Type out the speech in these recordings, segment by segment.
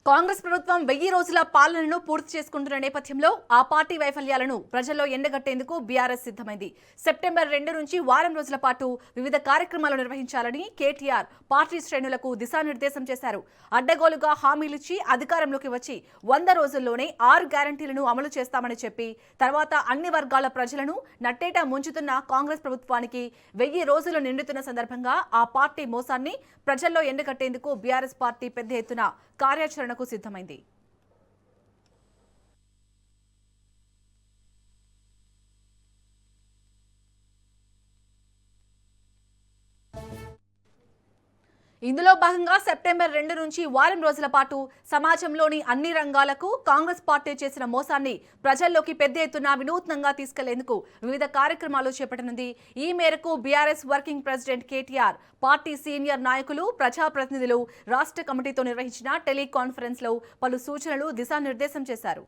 కాంగ్రెస్ ప్రభుత్వం 1000 రోజుల పాలనను పూర్తి చేసుకుంటున్న నేపథ్యంలో ఆ పార్టీ వైఫల్యాలను ప్రజల్లో ఎండగట్టేందుకు బీఆర్ఎస్ సిద్ధమైంది. సెప్టెంబర్ 2 నుంచి వారం రోజుల పాటు వివిధ కార్యక్రమాలు నిర్వహించాలని కేటీఆర్ పార్టీ శ్రేణులకు దిశానిర్దేశం చేశారు. అడ్డగోలుగా హామీలిచ్చి అధికారంలోకి వచ్చి 100 రోజుల్లోనే 6 గ్యారంటీలను అమలు చేస్తామని చెప్పి తర్వాత అన్ని వర్గాల ప్రజలను నట్టేటా ముంచుతున్న కాంగ్రెస్ ప్రభుత్వానికి 1000 రోజులు నిండుతున్న సందర్భంగా ఆ పార్టీ మోసాన్ని ప్రజల్లో ఎండగట్టేందుకు బీఆర్ఎస్ పార్టీ పెద్ద ఎత్తున కార్యాచరణకు సిద్ధమైంది. ఇందులో భాగంగా సెప్టెంబర్ 2 నుంచి వారం రోజుల పాటు సమాజంలోని అన్ని రంగాలకు కాంగ్రెస్ పార్టీ చేసిన మోసాన్ని ప్రజల్లోకి పెద్ద ఎత్తున వినూత్నంగా తీసుకెళ్లేందుకు వివిధ కార్యక్రమాలు చేపట్టనుంది. ఈ మేరకు BRS working president KTR party senior నాయకులు, ప్రజాప్రతినిధులు రాష్ట్ర కమిటీతో నిర్వహించిన టెలికాన్ఫరెన్స్ లో పలు సూచనలు, దిశానిర్దేశం చేశారు.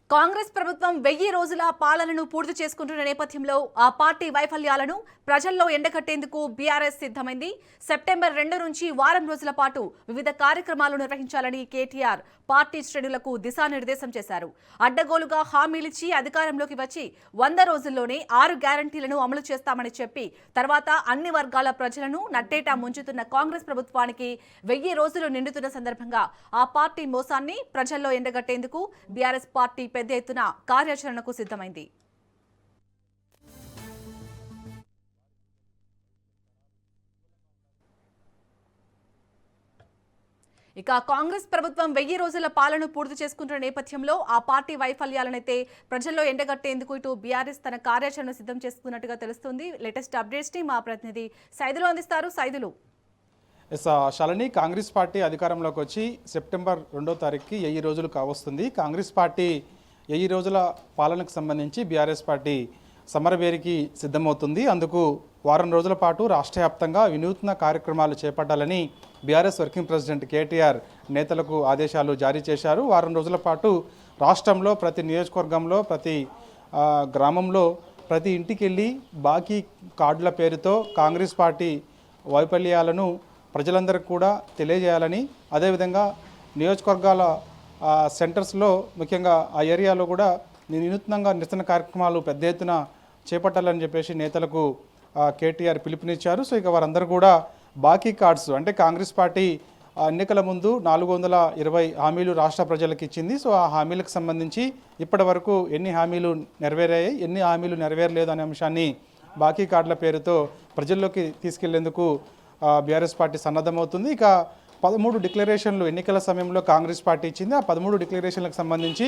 కాంగ్రెస్ ప్రభుత్వం 1000 రోజుల పాలనను పూర్తి చేసుకుంటున్న నేపథ్యంలో ఆ పార్టీ వైఫల్యాలను ప్రజల్లో ఎండగట్టేందుకు బీఆర్ఎస్ సిద్ధమైంది. సెప్టెంబర్ 2 నుంచి వారం రోజుల పాటు వివిధ కార్యక్రమాలు నిర్వహించాలని కేటీఆర్ పార్టీ శ్రేణులకు దిశానిర్దేశం చేశారు. అడ్డగోలుగా హామీలిచ్చి అధికారంలోకి వచ్చి 100 రోజుల్లోనే 6 గ్యారంటీలను అమలు చేస్తామని చెప్పి తర్వాత అన్ని వర్గాల ప్రజలను నట్టేటా ముంచుతున్న కాంగ్రెస్ ప్రభుత్వానికి 1000 రోజులు నిండుతున్న సందర్భంగా ఆ పార్టీ మోసాన్ని ప్రజల్లో ఎండగట్టేందుకు బీఆర్ఎస్ పార్టీ పెద్ద ఎత్తున కార్యాచరణకు సిద్ధమైంది. ఇక కాంగ్రెస్ ప్రభుత్వం 1000 రోజుల పాలన పూర్తి చేసుకుంటున్న నేపథ్యంలో ఆ పార్టీ వైఫల్యాలనైతే ప్రజల్లో ఎండగట్టేందుకు ఇటు బీఆర్ఎస్ తన కార్యాచరణ సిద్ధం చేసుకున్నట్టుగా తెలుస్తుంది. లేటెస్ట్ అప్డేట్స్ ని మా ప్రతినిధి సైదులు అందిస్తారు. సైదులు. శాలిని, కాంగ్రెస్ పార్టీ అధికారంలోకి వచ్చి సెప్టెంబర్ 2వ తారీఖుకి 1000 రోజులు కావస్తుంది. కాంగ్రెస్ పార్టీ 1000 రోజుల పాలనకు సంబంధించి బీఆర్ఎస్ పార్టీ సమరవేరికి సిద్ధమవుతుంది. అందుకు వారం రోజుల పాటు రాష్ట్ర వ్యాప్తంగా వినూత్న కార్యక్రమాలు చేపట్టాలని బీఆర్ఎస్ వర్కింగ్ ప్రెసిడెంట్ కేటీఆర్ నేతలకు ఆదేశాలు జారీ చేశారు. వారం రోజుల పాటు రాష్ట్రంలో ప్రతి నియోజకవర్గంలో, ప్రతి గ్రామంలో, ప్రతి ఇంటికి వెళ్ళి బాకీ కార్డుల పేరుతో కాంగ్రెస్ పార్టీ వైఫల్యాలను ప్రజలందరికీ కూడా తెలియజేయాలని, అదేవిధంగా నియోజకవర్గాల సెంటర్స్లో ముఖ్యంగా ఆ ఏరియాలో కూడా వినూత్నంగా నిరసన కార్యక్రమాలు పెద్ద ఎత్తున చేపట్టాలని చెప్పేసి నేతలకు కేటీఆర్ పిలుపునిచ్చారు. సో ఇక వారందరూ కూడా బాకీ కార్డ్స్ అంటే కాంగ్రెస్ పార్టీ ఎన్నికల ముందు 420 హామీలు రాష్ట్ర ప్రజలకు ఇచ్చింది. సో ఆ హామీలకు సంబంధించి ఇప్పటి వరకు ఎన్ని హామీలు నెరవేరాయి, ఎన్ని హామీలు నెరవేరలేదు అనే అంశాన్ని బాకీ కార్డుల పేరుతో ప్రజల్లోకి తీసుకెళ్లేందుకు బీఆర్ఎస్ పార్టీ సన్నద్ధమవుతుంది. ఇక 13 డిక్లరేషన్లు ఎన్నికల సమయంలో కాంగ్రెస్ పార్టీ ఇచ్చింది. ఆ 13 డిక్లరేషన్లకు సంబంధించి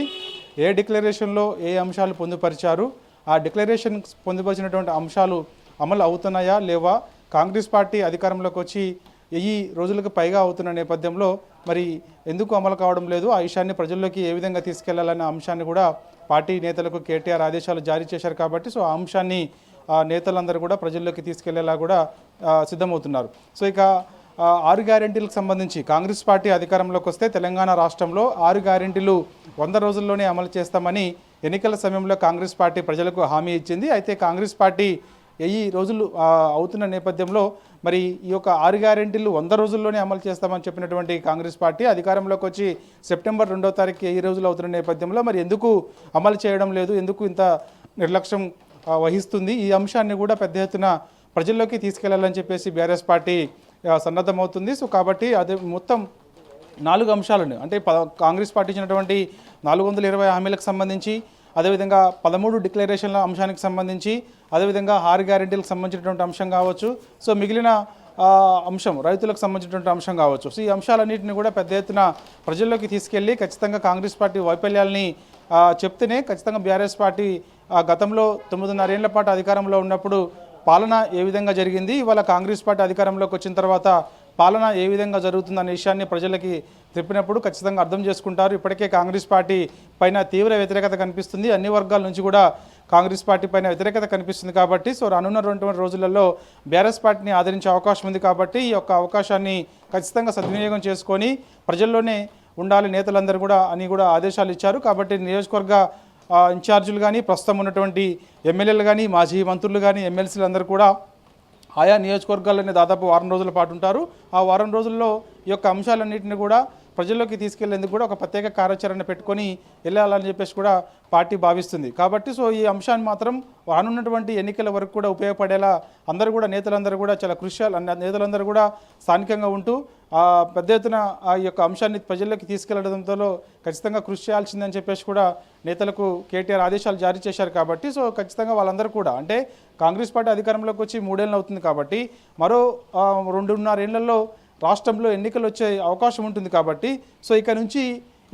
ఏ డిక్లరేషన్లో ఏ అంశాలు పొందుపరిచారు, ఆ డిక్లరేషన్ పొందుపరిచినటువంటి అంశాలు అమలు అవుతున్నాయా లేవా, కాంగ్రెస్ పార్టీ అధికారంలోకి వచ్చి 1000 రోజులకు పైగా అవుతున్న నేపథ్యంలో మరి ఎందుకు అమలు కావడం లేదు, ఆ విషయాన్ని ప్రజల్లోకి ఏ విధంగా తీసుకెళ్లాలనే అంశాన్ని కూడా పార్టీ నేతలకు కేటీఆర్ ఆదేశాలు జారీ చేశారు. కాబట్టి సో ఆ అంశాన్ని నేతలందరూ కూడా ప్రజల్లోకి తీసుకెళ్లేలా కూడా సిద్ధమవుతున్నారు. సో ఇక 6 గ్యారెంటీలకు సంబంధించి కాంగ్రెస్ పార్టీ అధికారంలోకి వస్తే తెలంగాణ రాష్ట్రంలో 6 గ్యారెంటీలు 100 రోజుల్లోనే అమలు చేస్తామని ఎన్నికల సమయంలో కాంగ్రెస్ పార్టీ ప్రజలకు హామీ ఇచ్చింది. అయితే కాంగ్రెస్ పార్టీ 1000 రోజులు అవుతున్న నేపథ్యంలో మరి ఈ యొక్క 6 గ్యారెంటీలు 100 రోజుల్లోనే అమలు చేస్తామని చెప్పినటువంటి కాంగ్రెస్ పార్టీ అధికారంలోకి వచ్చి సెప్టెంబర్ 2వ తారీఖు 1000 రోజులు అవుతున్న నేపథ్యంలో మరి ఎందుకు అమలు చేయడం లేదు, ఎందుకు ఇంత నిర్లక్ష్యం వహిస్తుంది, ఈ అంశాన్ని కూడా పెద్ద ఎత్తున ప్రజల్లోకి తీసుకెళ్లాలని చెప్పేసి బీఆర్ఎస్ పార్టీ సన్నద్ధమవుతుంది. సో కాబట్టి అదే మొత్తం 4 అంశాలను అంటే కాంగ్రెస్ పార్టీ ఇచ్చినటువంటి 420 హామీలకు సంబంధించి, అదేవిధంగా 13 డిక్లరేషన్ల అంశానికి సంబంధించి, అదేవిధంగా 6 గ్యారెంటీలకు సంబంధించినటువంటి అంశం కావచ్చు, సో మిగిలిన అంశం రైతులకు సంబంధించినటువంటి అంశం కావచ్చు. సో ఈ అంశాలన్నింటినీ కూడా పెద్ద ఎత్తున ప్రజల్లోకి తీసుకెళ్ళి ఖచ్చితంగా కాంగ్రెస్ పార్టీ వైఫల్యాలని చెప్తేనే ఖచ్చితంగా బీఆర్ఎస్ పార్టీ గతంలో 9.5 ఏళ్ల పాటు అధికారంలో ఉన్నప్పుడు పాలన ఏ విధంగా జరిగింది, ఇవాళ కాంగ్రెస్ పార్టీ అధికారంలోకి వచ్చిన తర్వాత పాలన ఏ విధంగా జరుగుతుందనే విషయాన్ని ప్రజలకి చెప్పినప్పుడు ఖచ్చితంగా అర్థం చేసుకుంటారు. ఇప్పటికే కాంగ్రెస్ పార్టీ పైన తీవ్ర వ్యతిరేకత కనిపిస్తుంది. అన్ని వర్గాల నుంచి కూడా కాంగ్రెస్ పార్టీ పైన వ్యతిరేకత కనిపిస్తుంది కాబట్టి సో రానున్నటువంటి రోజులలో బీఆర్ఎస్ పార్టీని ఆదరించే అవకాశం ఉంది కాబట్టి ఈ యొక్క అవకాశాన్ని ఖచ్చితంగా సద్వినియోగం చేసుకొని ప్రజల్లోనే ఉండాలి నేతలందరూ కూడా అని కూడా ఆదేశాలు ఇచ్చారు. కాబట్టి నియోజకవర్గ ఇన్ఛార్జీలు కానీ ప్రస్తుతం ఉన్నటువంటి ఎమ్మెల్యేలు కానీ మాజీ మంత్రులు కానీ ఎమ్మెల్సీలు అందరూ కూడా ఆయా నియోజకవర్గాల్లోనే దాదాపు వారం రోజుల పాటు ఉంటారు. ఆ వారం రోజుల్లో ఈ యొక్క అంశాలన్నింటినీ కూడా ప్రజల్లోకి తీసుకెళ్లేందుకు కూడా ఒక ప్రత్యేక కార్యాచరణ పెట్టుకొని వెళ్ళాలని చెప్పేసి కూడా పార్టీ భావిస్తుంది. కాబట్టి సో ఈ అంశాన్ని మాత్రం రానున్నటువంటి ఎన్నికల వరకు కూడా ఉపయోగపడేలా అందరూ కూడా నేతలందరూ కూడా చాలా కృషి నేతలందరూ కూడా స్థానికంగా ఉంటూ పెద్ద ఎత్తున ఆ యొక్క అంశాన్ని ప్రజల్లోకి తీసుకెళ్లడంతో ఖచ్చితంగా కృషి చేయాల్సిందని చెప్పేసి కూడా నేతలకు కేటీఆర్ ఆదేశాలు జారీ చేశారు. కాబట్టి సో ఖచ్చితంగా వాళ్ళందరూ కూడా అంటే కాంగ్రెస్ పార్టీ అధికారంలోకి వచ్చి 3 ఏళ్ళు అవుతుంది కాబట్టి మరో 2.5 ఏళ్లలో రాష్ట్రంలో ఎన్నికలు వచ్చే అవకాశం ఉంటుంది. కాబట్టి సో ఇక నుంచి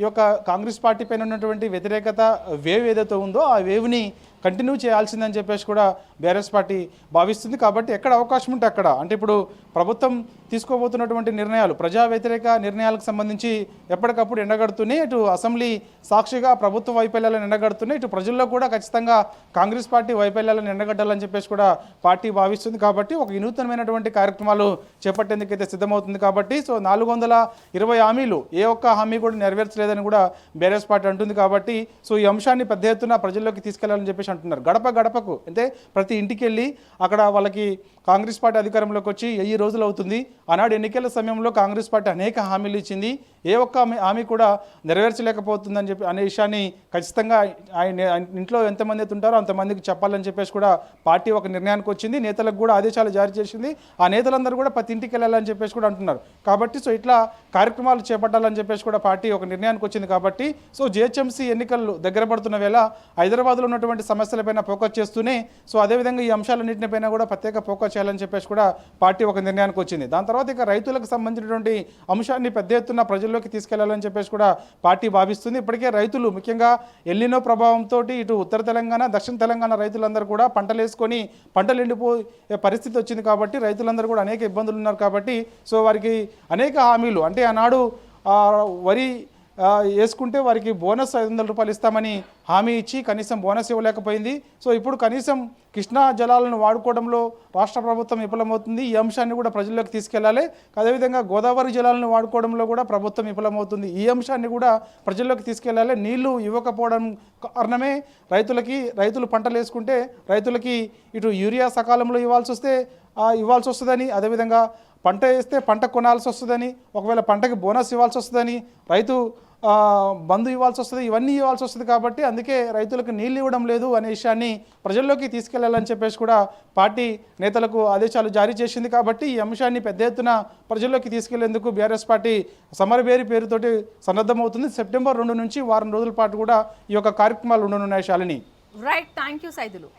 ఈ యొక్క కాంగ్రెస్ పార్టీ పైన ఉన్నటువంటి వ్యతిరేకత వేవ్ ఏదైతే ఉందో ఆ వేవ్ని కంటిన్యూ చేయాల్సిందని చెప్పేసి కూడా బీఆర్ఎస్ పార్టీ భావిస్తుంది. కాబట్టి ఎక్కడ అవకాశం ఉంటే అక్కడ అంటే ఇప్పుడు ప్రభుత్వం తీసుకోబోతున్నటువంటి నిర్ణయాలు ప్రజా వ్యతిరేక నిర్ణయాలకు సంబంధించి ఎప్పటికప్పుడు ఎండగడుతూనే ఇటు అసెంబ్లీ సాక్షిగా ప్రభుత్వ వైఫల్యాలను ఎండగడుతూనే ఇటు ప్రజల్లో కూడా ఖచ్చితంగా కాంగ్రెస్ పార్టీ వైఫల్యాలను ఎండగట్టాలని చెప్పేసి కూడా పార్టీ భావిస్తుంది. కాబట్టి ఒక వినూత్నమైనటువంటి కార్యక్రమాలు చేపట్టేందుకైతే సిద్ధమవుతుంది. కాబట్టి సో 420 హామీలు ఏ ఒక్క హామీ కూడా నెరవేర్చలేదని కూడా బీఆర్ఎస్ పార్టీ అంటుంది. కాబట్టి సో ఈ అంశాన్ని పెద్ద ఎత్తున ప్రజల్లోకి తీసుకెళ్లాలని చెప్పేసి అంటున్నారు. గడప గడపకు అంటే ప్రతి ఇంటికి వెళ్ళి అక్కడ వాళ్ళకి కాంగ్రెస్ పార్టీ అధికారంలోకి వచ్చి 1000 రోజులు అవుతుంది. ఆనాడు ఎన్నికల సమయంలో కాంగ్రెస్ పార్టీ అనేక హామీలు ఇచ్చింది. ఏ ఒక్క హామీ కూడా నెరవేర్చలేకపోతుందని చెప్పి అనే విషయాన్ని ఖచ్చితంగా ఆయన ఇంట్లో ఎంతమంది అయితే ఉంటారో అంతమందికి చెప్పాలని చెప్పేసి కూడా పార్టీ ఒక నిర్ణయానికి వచ్చింది. నేతలకు కూడా ఆదేశాలు జారీ చేసింది. ఆ నేతలందరూ కూడా ప్రతి ఇంటికి వెళ్ళాలని చెప్పేసి కూడా అంటున్నారు. కాబట్టి సో ఇట్లా కార్యక్రమాలు చేపట్టాలని చెప్పేసి కూడా పార్టీ ఒక నిర్ణయానికి వచ్చింది. కాబట్టి సో జిహెచ్ఎంసీ ఎన్నికలు దగ్గర పడుతున్న వేళ హైదరాబాద్లో ఉన్నటువంటి సమస్యలపైన ఫోకస్ చేస్తూనే సో అదేవిధంగా ఈ అంశాలన్నింటిపైన కూడా ప్రత్యేక ఫోకస్ చేయాలని చెప్పేసి కూడా పార్టీ ఒక నిర్ణయానికి వచ్చింది. దాని తర్వాత ఇక రైతులకు సంబంధించినటువంటి అంశాన్ని పెద్ద ఎత్తున ప్రజల్లోకి తీసుకెళ్లాలని చెప్పేసి కూడా పార్టీ భావిస్తుంది. ఇప్పటికే రైతులు ముఖ్యంగా ఎల్నినో ప్రభావంతో ఇటు ఉత్తర తెలంగాణ దక్షిణ తెలంగాణ రైతులందరూ కూడా పంటలు వేసుకొని పంటలు ఎండిపోయే పరిస్థితి వచ్చింది. కాబట్టి రైతులందరూ కూడా అనేక ఇబ్బందులు ఉన్నారు. కాబట్టి సో వారికి అనేక హామీలు అంటే ఆనాడు వరి వేసుకుంటే వారికి బోనస్ 500 రూపాయలు ఇస్తామని హామీ ఇచ్చి కనీసం బోనస్ ఇవ్వలేకపోయింది. సో ఇప్పుడు కనీసం కృష్ణా జలాలను వాడుకోవడంలో రాష్ట్ర ప్రభుత్వం విఫలమవుతుంది. ఈ అంశాన్ని కూడా ప్రజల్లోకి తీసుకెళ్లాలి. అదేవిధంగా గోదావరి జలాలను వాడుకోవడంలో కూడా ప్రభుత్వం విఫలమవుతుంది. ఈ అంశాన్ని కూడా ప్రజల్లోకి తీసుకెళ్లాలి. నీళ్లు ఇవ్వకపోవడం కారణమే రైతులు పంటలు వేసుకుంటే రైతులకి ఇటు యూరియా సకాలంలో ఇవ్వాల్సి వస్తుందని అదేవిధంగా పంట వేస్తే పంట కొనాల్సి వస్తుందని ఒకవేళ పంటకి బోనస్ ఇవ్వాల్సి వస్తుందని రైతు బంధు ఇవ్వాల్సి వస్తుంది ఇవన్నీ ఇవ్వాల్సి వస్తుంది. కాబట్టి అందుకే రైతులకు నీళ్ళు ఇవ్వడం లేదు అనే విషయాన్ని ప్రజల్లోకి తీసుకెళ్లాలని చెప్పేసి కూడా పార్టీ నేతలకు ఆదేశాలు జారీ చేసింది. కాబట్టి ఈ అంశాన్ని పెద్ద ఎత్తున ప్రజల్లోకి తీసుకెళ్లేందుకు బీఆర్ఎస్ పార్టీ సమరభేరి పేరుతోటి సన్నద్ధమవుతుంది. సెప్టెంబర్ 2 నుంచి వారం రోజుల పాటు కూడా ఈ యొక్క కార్యక్రమాలు ఉండనున్నాయి. Shalini right, thank you Saidulu.